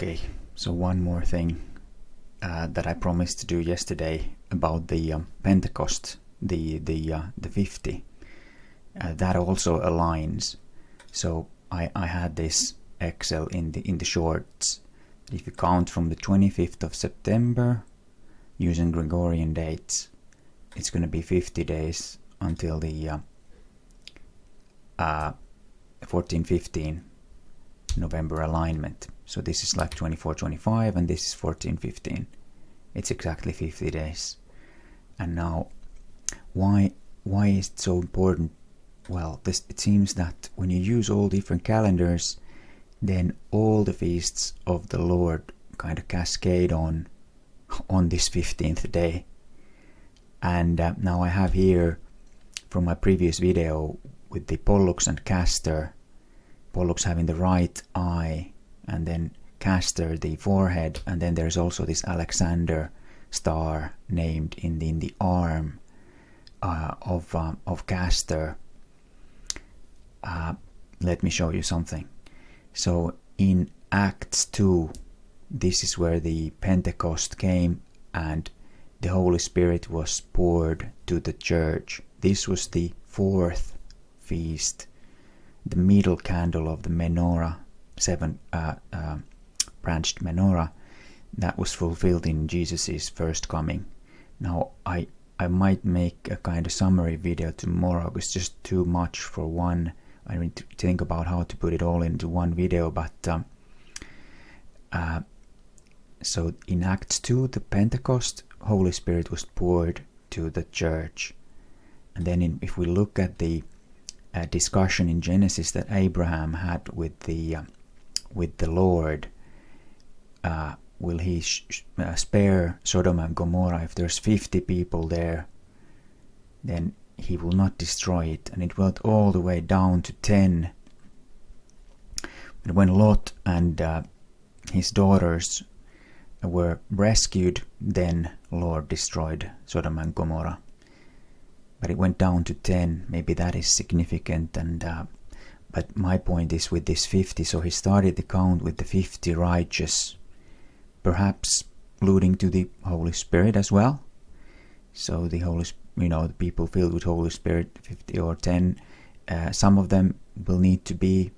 Okay, so one more thing that I promised to do yesterday about the Pentecost, the 50. That also aligns. So I had this Excel in the shorts. If you count from the 25th of September using Gregorian dates, it's going to be 50 days until the 14-15 November alignment. So this is like 24-25 and this is 14-15. It's exactly 50 days. And now why is it so important? Well, it seems that when you use all different calendars, then all the feasts of the Lord kind of cascade on this 15th day. And now I have here from my previous video with the Pollux and Castor, Pollux having the right eye, and then Castor the forehead, and then there's also this Alexander star named in the arm of Castor. Let me show you something. So in Acts 2, this is where the Pentecost came and the Holy Spirit was poured to the church. This was the fourth feast, the middle candle of the menorah, seven branched menorah, that was fulfilled in Jesus' first coming. Now I might make a kind of summary video tomorrow. It's just too much for one. I need to think about how to put it all into one video, but so in Acts 2, the Pentecost, Holy Spirit was poured to the church. And then if we look at the discussion in Genesis that Abraham had with the Lord, will he spare Sodom and Gomorrah if there's 50 people there? Then he will not destroy it, and it went all the way down to 10. But when Lot and his daughters were rescued, then Lord destroyed Sodom and Gomorrah. But it went down to 10. Maybe that is significant. And but my point is with this 50. So he started the count with the 50 righteous, perhaps alluding to the Holy Spirit as well. So the the people filled with Holy Spirit, 50 or 10. Some of them will need to be,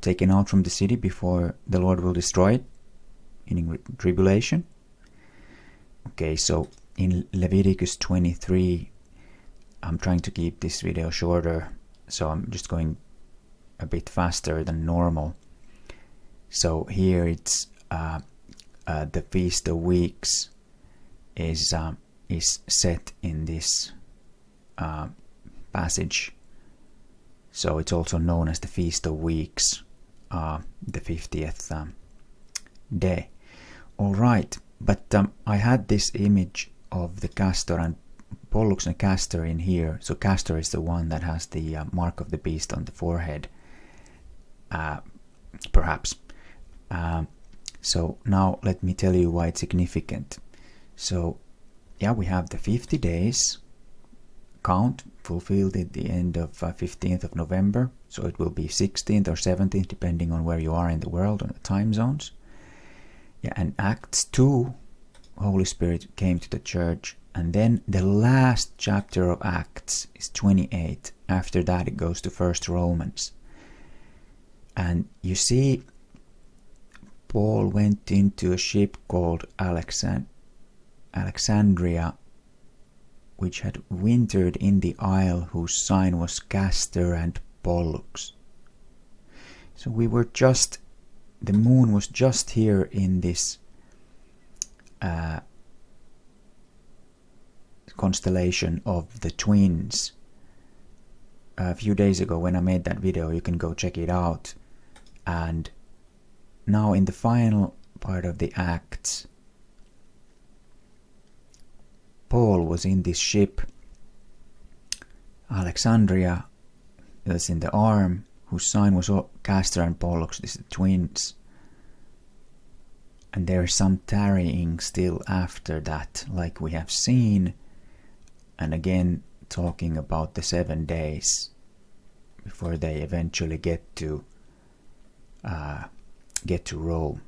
taken out from the city before the Lord will destroy it, in tribulation. Okay, so in Leviticus 23, I'm trying to keep this video shorter, so I'm just going a bit faster than normal. So here it's the Feast of Weeks is set in this passage. So it's also known as the Feast of Weeks, the 50th day. All right, but I had this image of the Castor and Pollux and Castor in here. So Castor is the one that has the mark of the beast on the forehead, perhaps. So now let me tell you why it's significant. So yeah, we have the 50 days count fulfilled at the end of 15th of November. So it will be 16th or 17th, depending on where you are in the world, on the time zones. Yeah, and Acts 2, Holy Spirit came to the church. And then the last chapter of Acts is 28. After that it goes to 1st Romans. And you see, Paul went into a ship called Alexandria, which had wintered in the isle whose sign was Castor and Pollux. So the moon was just here in this constellation of the twins. A few days ago when I made that video, you can go check it out. And now in the final part of the Acts, Paul was in this ship, Alexandria, that's in the arm, whose sign was Castor and Pollux, these are the twins. And there's some tarrying still after that, like we have seen. And again, talking about the 7 days before they eventually get to Rome.